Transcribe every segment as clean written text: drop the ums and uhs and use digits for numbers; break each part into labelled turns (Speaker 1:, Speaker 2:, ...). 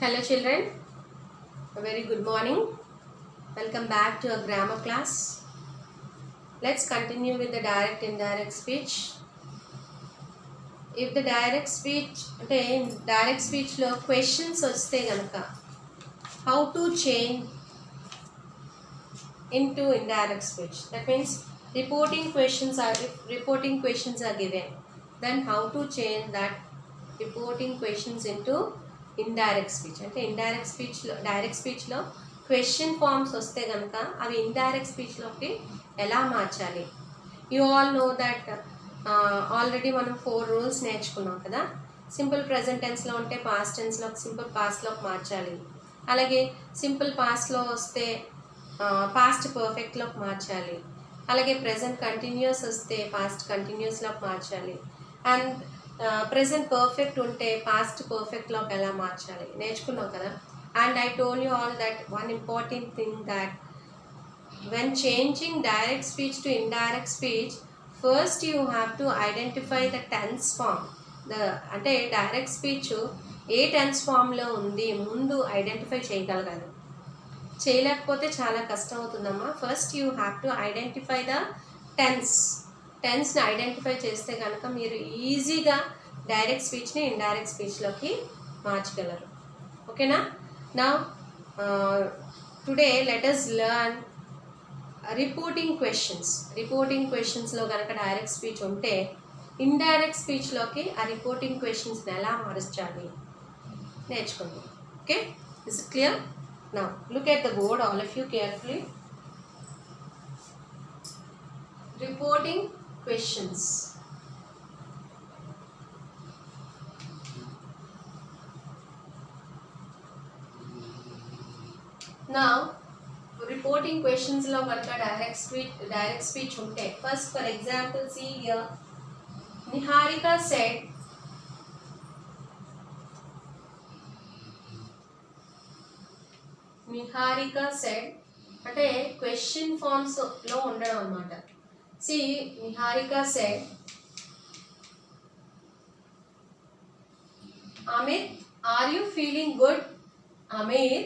Speaker 1: Hello children, a very good morning. Welcome back to our grammar class. Let's continue with the direct indirect speech. If the direct speech, direct speech lo questions vaste ganaka, how to change into indirect speech. That means if reporting questions are given, then how to change that reporting questions into indirect speech. అంటే indirect స్పీచ్లో direct స్పీచ్లో question forms వస్తే కనుక అవి indirect స్పీచ్లోకి ఎలా మార్చాలి. You all know that already మనం 4 rules నేర్చుకున్నాం కదా. Simple present టెన్స్లో ఉంటే పాస్ట్ టెన్స్లోకి సింపుల్ పాస్ట్లోకి మార్చాలి. అలాగే సింపుల్ పాస్ట్లో వస్తే పాస్ట్ పర్ఫెక్ట్లోకి మార్చాలి. అలాగే ప్రెజెంట్ కంటిన్యూస్ వస్తే పాస్ట్ కంటిన్యూస్లోకి మార్చాలి. అండ్ ప్రెజెంట్ పర్ఫెక్ట్ ఉంటే పాస్ట్ పర్ఫెక్ట్లోకి ఎలా మార్చాలి నేర్చుకున్నాం కదా. And I told you all that one important thing that when changing direct speech to indirect speech, first you have to identify the tense form. అంటే డైరెక్ట్ స్పీచ్ ఏ tense ఫామ్లో ఉంది ముందు ఐడెంటిఫై చేయగలగాలి. చేయలేకపోతే చాలా కష్టం అవుతుందమ్మా. First you have to identify the టెన్స్ని ఐడెంటిఫై చేస్తే కనుక మీరు ఈజీగా డైరెక్ట్ స్పీచ్ని ఇండైరెక్ట్ స్పీచ్లోకి మార్చగలరు. ఓకేనా? Now today let us learn reporting క్వశ్చన్స్లో కనుక డైరెక్ట్ స్పీచ్ ఉంటే ఇండైరెక్ట్ స్పీచ్లోకి ఆ రిపోర్టింగ్ క్వశ్చన్స్ని ఎలా మార్చాలి నేర్చుకుందాం. Okay, is it clear? Now look at the board, all of you carefully. Reporting questions. Now, reporting questions lo ganaka direct speech unte, first for example see here, Niharika said అంటే question forms లో ఉండడం అన్నమాట. See, Niharika said, Amit, are you feeling good? Amit,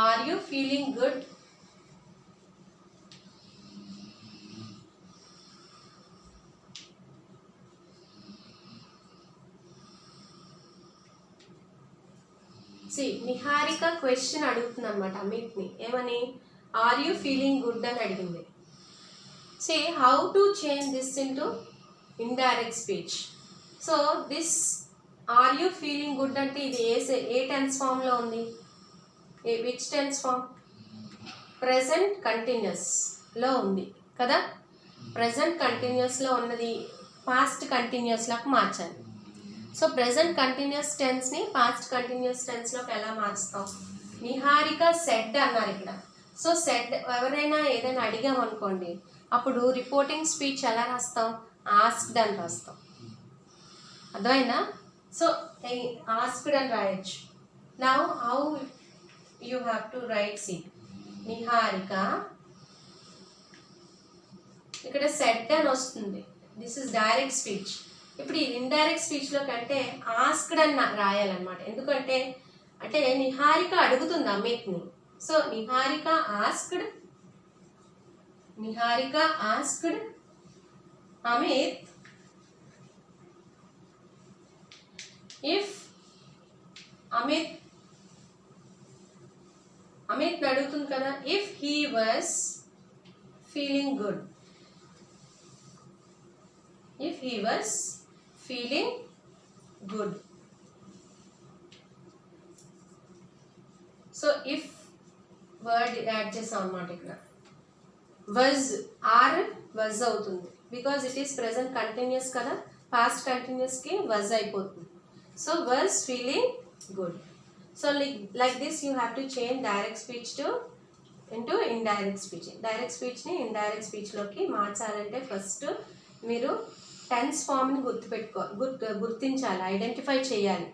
Speaker 1: are you feeling good? See, Niharika question అడుగుతుంది అన్నమాట అమిత్ని. ఏమని? Are you feeling good అని అడిగింది. See how to change this into indirect speech. So this are you feeling good అంటే ఇది ఏ tense form లో ఉంది? Which tense form? Present continuous లో ఉంది కదా. ప్రెజెంట్ కంటిన్యూస్ లో ఉన్నది పాస్ట్ కంటిన్యూస్ లోకి మార్చాలి. సో ప్రెజెంట్ కంటిన్యూస్ టెన్స్ ని పాస్ట్ కంటిన్యూస్ టెన్స్ లోకి ఎలా మార్చుతాం? నిహారిక సెడ్ అన్నారు ఇక్కడ. సో సెడ్ ఎవరైనా ఏదైనా అడిగామనుకోండి, అప్పుడు రిపోర్టింగ్ స్పీచ్ ఎలా రాస్తాం? ఆస్క్డ్ అని రాస్తాం. అర్థమైనా? సో ఆస్క్డ్ అని రాయొచ్చు. Now how you have to write? See Niharika, ఇక్కడ సెడ్ అని వస్తుంది. This is direct speech. ఇప్పుడు ఈ ఇండైరెక్ట్ స్పీచ్లో కంటే ఆస్క్డ్ అని రాయాలన్నమాట. ఎందుకంటే నిహారిక అడుగుతుంది అమిత్ని. So Niharika asked Amit if Amit అడుగుతుంది కదా, if he was feeling good. So if word add చేసాం అన్నమాట. ఇక్కడ was అవుతుంది because it is present continuous కదా. పాస్ట్ కంటిన్యూస్కి was అయిపోతుంది. So was feeling good. So like this you have to change direct speech into indirect speech. Direct స్పీచ్ని indirect స్పీచ్లోకి మార్చాలంటే ఫస్ట్ మీరు టెన్స్ ఫామ్ని గుర్తించాలి, ఐడెంటిఫై చేయాలి.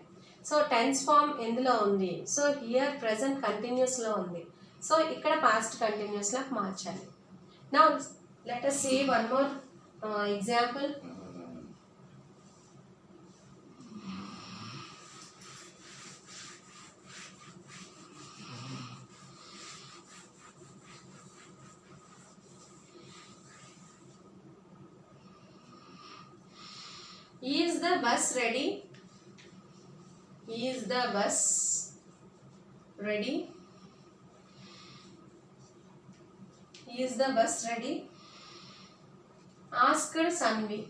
Speaker 1: సో టెన్స్ ఫామ్ ఎందులో ఉంది? సో హియర్ ప్రెజెంట్ కంటిన్యూస్లో ఉంది. సో ఇక్కడ పాస్ట్ కంటిన్యూస్లోకి మార్చాలి. Now let us see one more example. Is the bus ready? Is the bus ready? Is the bus ready? Asked Sanvi.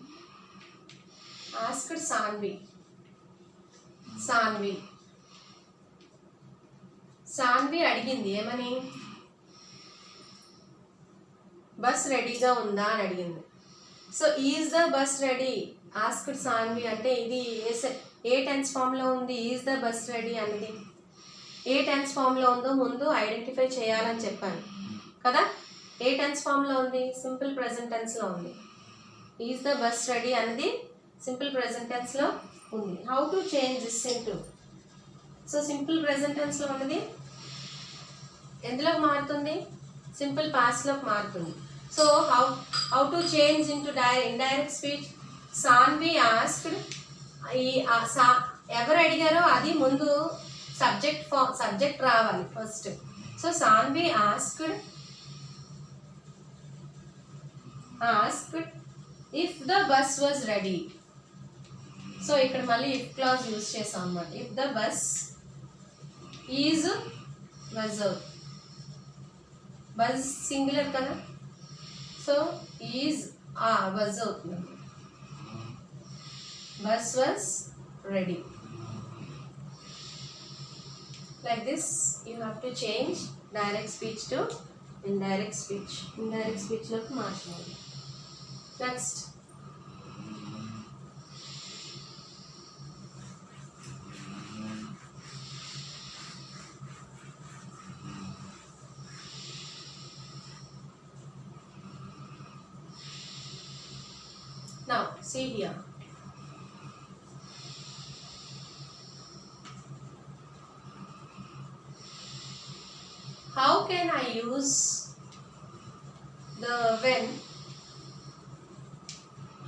Speaker 1: Asked Sanvi. Sanvi. Sanvi అడిగింది ఏమని? Bus రెడీగా ఉందా అని అడిగింది. So is the bus ready asked Saanvi అంటే ఇది ఏ tense ఫామ్లో ఉంది? ఈజ్ ద బస్ రెడీ అనేది ఏ టెన్స్ ఫామ్లో ఉందో ముందు ఐడెంటిఫై చేయాలని చెప్పాను కదా. ఏ టెన్స్ ఫామ్లో ఉంది? సింపుల్ ప్రెజెంట్ టెన్స్లో ఉంది. ఈజ్ ద బస్ రెడీ అనేది సింపుల్ ప్రెజెంట్ టెన్స్లో ఉంది. How to change this into, so simple present టెన్స్లో ఉన్నది ఎందులోకి మారుతుంది? సింపుల్ పాస్ట్లోకి మారుతుంది. So how to change into indirect speech? Sanvi asked, ఈ ఎవరు అడిగారో అది ముందు సబ్జెక్ట్ రావాలి first. So Sanvi asked if the bus was ready. So ఇక్కడ మళ్ళీ ఇఫ్ క్లాజ్ యూజ్ చేసాం అన్నమాట. If the bus is was, bus singular కదా, సో ఈజ్ వాజ్ అవుతుంది. Bus was ready. Like this you have to change direct speech to indirect speech. Indirect speech లోకి మార్చాలి. Next, now see here. How can I use the when?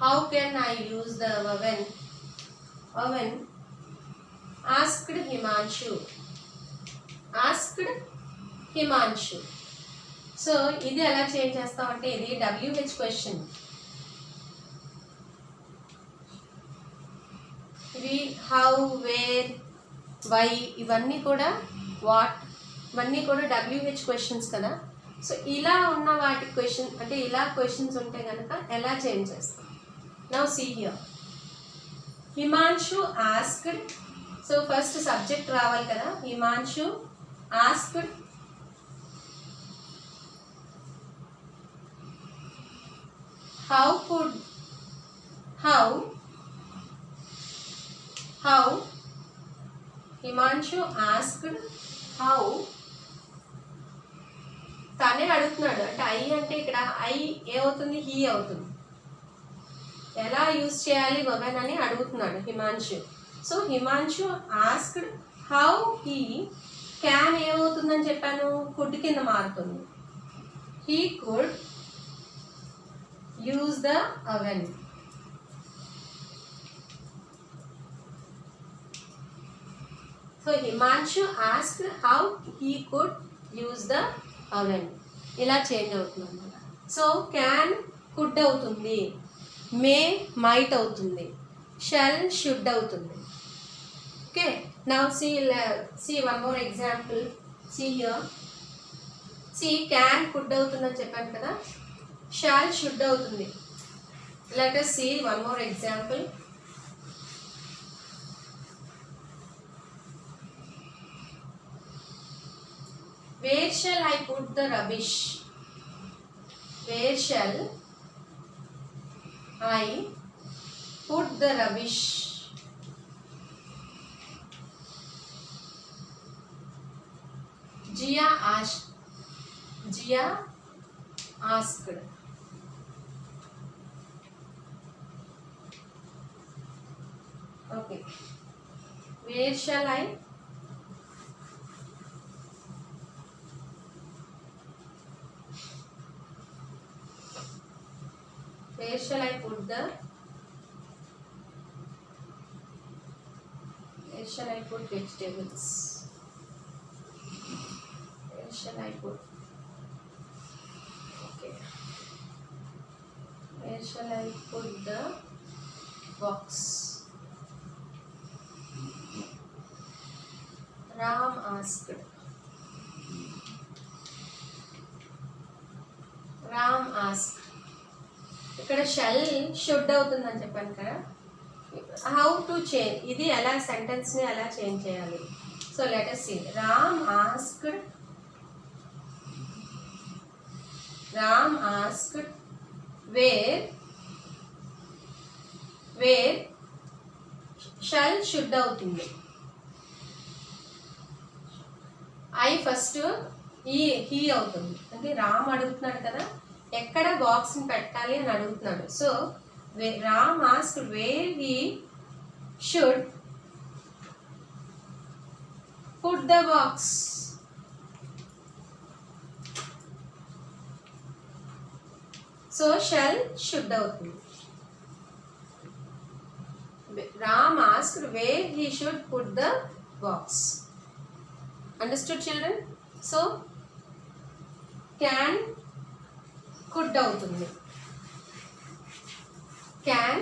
Speaker 1: How can I use the when? When asked Himanshu. Asked Himanshu. So ఇది ఎలా change చేస్తామంటే ఇది WH question. ఇవి how, wear, why ఇవన్నీ కూడా what ఇవన్నీ కూడా WH క్వశ్చన్స్ కదా. సో ఇలా ఉన్న వాటి క్వశ్చన్ అంటే ఇలా క్వశ్చన్స్ ఉంటే కనుక ఎలా చేంజ్ చేస్తాం? Now see here. Himanshu asked, so first subject రావాలి కదా. Himanshu asked how Himanshu asked how, తనే అడుగుతున్నాడు అంటే ఐ అంటే ఇక్కడ ఐ ఏమవుతుంది? హీ అవుతుంది. ఎలా యూజ్ చేయాలి వమెన్ అని అడుగుతున్నాడు Himanshu. So Himanshu asked how he can ఏమవుతుందని చెప్పాను? కుడ్ కింద మారుతుంది. He could use the oven. So Himanshu asked how he could use the oven. ఇలా చేంజ్ అవుతుంది అన్నమాట. సో క్యాన్ కుడ్ అవుతుంది, మే మైట్ అవుతుంది, షల్ షుడ్ అవుతుంది. Okay, now see one more example. See here. See can could అవుతుందని చెప్పాను కదా, shall should అవుతుంది. Let us see one more example. Where shall I put the rubbish? Where shall I put the rubbish? Jia asked. Okay. Where shall I put the, where shall I put vegetables? Where shall I put? Okay. Where shall I put the box? asked. Ram asked. ఇక్కడ shall should అవుతుందని చెప్పాను కదా. How to change, ఇది ఎలా సెంటెన్స్ని ఎలా change చేయాలి. So let us see. Ram asked where shell should అవుతుంది. I first he అవుతుంది. అంటే రామ్ అడుగుతున్నాడు కదా, ఎక్కడ బాక్స్ని పెట్టాలి అని అడుగుతున్నాడు. So Ram asked where he should put the box. So shall should అవుతుంది. Ram asked where he should put the box. Understood children? So can could అవుతుంది. Can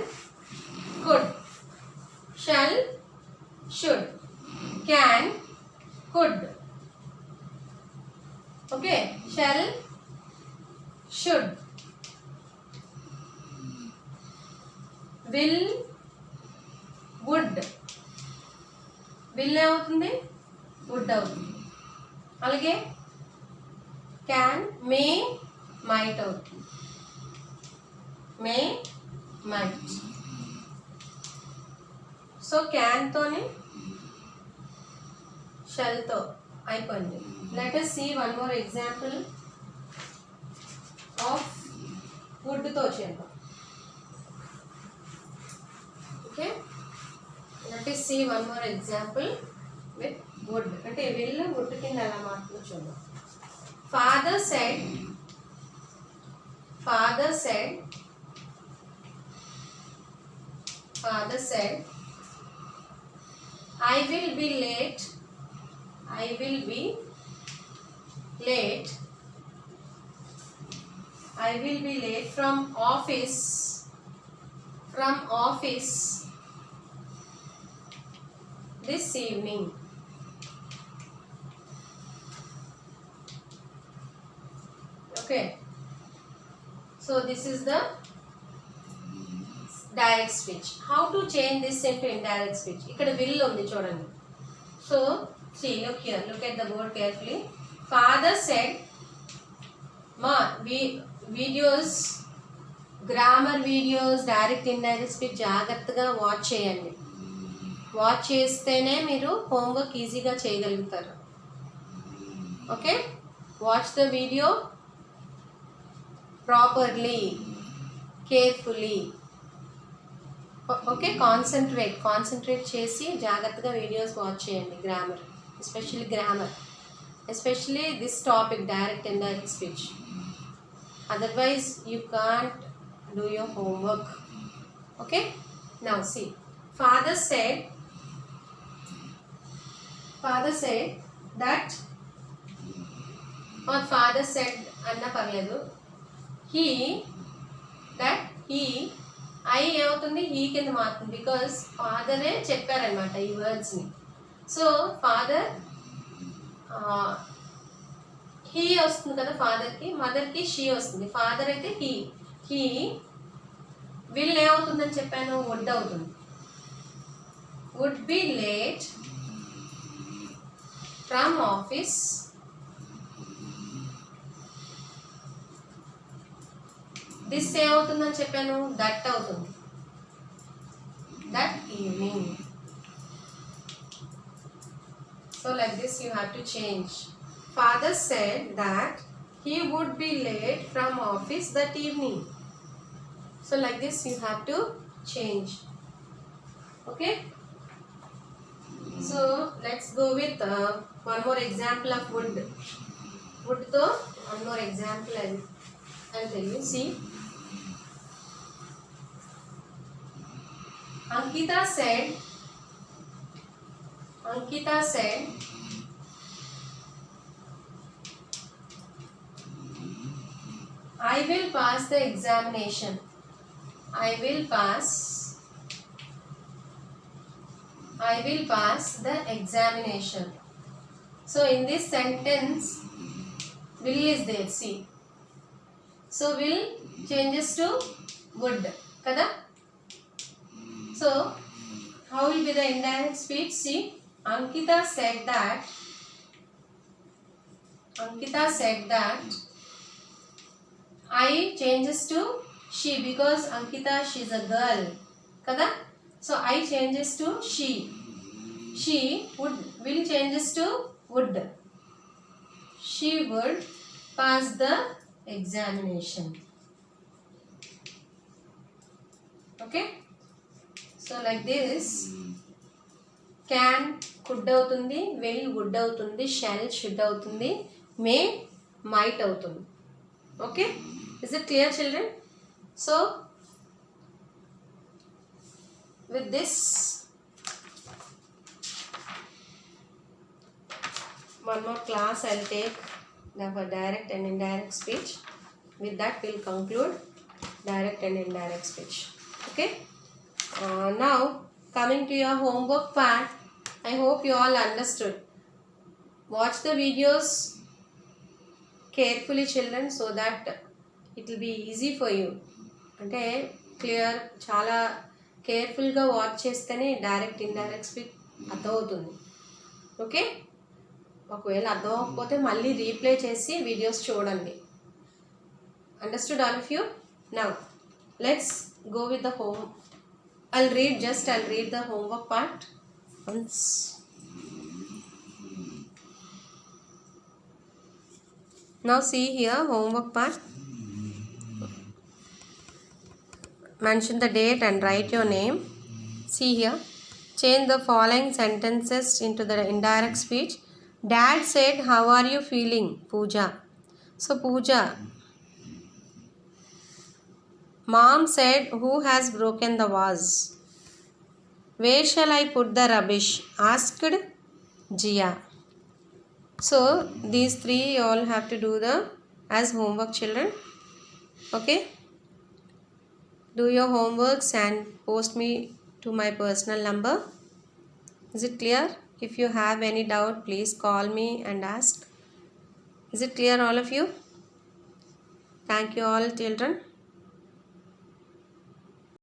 Speaker 1: could, shall should, can could. Okay, shall should, will would. will అవుతుంది, would అవుతుంది. అలాగే can May might అవుతుంది. May might. So క్యాన్తోని షెల్తో అయిపోయింది. Let us see one more example of వుడ్తో చేద్దాం. Okay, let us see one more example with wood. అంటే will would కింద ఎలా మారుతుందో చూద్దాం. Father said I will be late from office this evening. Okay, so this is the direct speech. How to change this into indirect speech? ikkada will undi chudandi. So see, look here, look at the word carefully. Father said, ma videos, grammar videos, direct indirect speech జాగ్రత్తగా watch చేయండి. Watch చేస్తేనే మీరు homework ఈజీగా చేయగలుగుతారు. Okay, watch the video properly, carefully. Okay, concentrate చేసి జాగ్రత్తగా videos watch చేయండి. Grammar, especially this topic, direct and indirect speech. Otherwise you can't do your homework. Okay, now see. Father said that, or father said అన్న పర్లేదు. he I ఏమవుతుంది, he కింద మారుతుంది. Because ఫాదరే చెప్పారనమాట ఈ వర్డ్స్ని. సో ఫాదర్ హీ వస్తుంది కదా ఫాదర్కి, మదర్కి షీ వస్తుంది. ఫాదర్ అయితే హీ విల్ ఏమవుతుందని చెప్పాను, వుడ్ అవుతుంది. Would be late from office this ఏమవుతుందని చెప్పాను, దట్ అవుతుంది. That evening. So like this you have to change. Father said that he would be late from office that evening. So like this you have to change. Okay. So let's go with one more example of wood. Wood to one more example I'll tell you. See. Ankita said I will pass the examination. I will pass the examination. So in this sentence, will is there, see. So will changes to would, kada? So how will be the indirect speech? See, Ankita said that I changes to she because Ankita, she's a girl, kada? So I changes to she. She will changes to would. She would pass the examination. Okay? So like this, can could అవుతుంది, will would అవుతుంది, shall should అవుతుంది, may might అవుతుంది. Okay? Is it clear, children? So with this, one more class I'll take for direct and indirect speech. With that we'll conclude direct and indirect speech. Okay? Now coming to your homework part, I hope you all understood. Watch the videos carefully, children, so that it will be easy for you. అంటే clear చాలా కేర్ఫుల్గా watch చేస్తేనే direct indirect speech అర్థమవుతుంది. Okay, ఒకవేళ అర్థం అవ్వకపోతే మళ్ళీ replay చేసి వీడియోస్ చూడండి. Understood all of you? Now let's go with the home. I'll read the homework part once. Now see here, homework part. Mention the date and write your name. See here, change the following sentences into the indirect speech. Dad said, how are you feeling, Pooja? So Pooja. Mom said, who has broken the vase? Where shall I put the rubbish? Asked Jia. So these three you all have to do as homework, children. Okay? Do your homeworks and post me to my personal number. Is it clear? If you have any doubt, please call me and ask. Is it clear, all of you? Thank you all, children.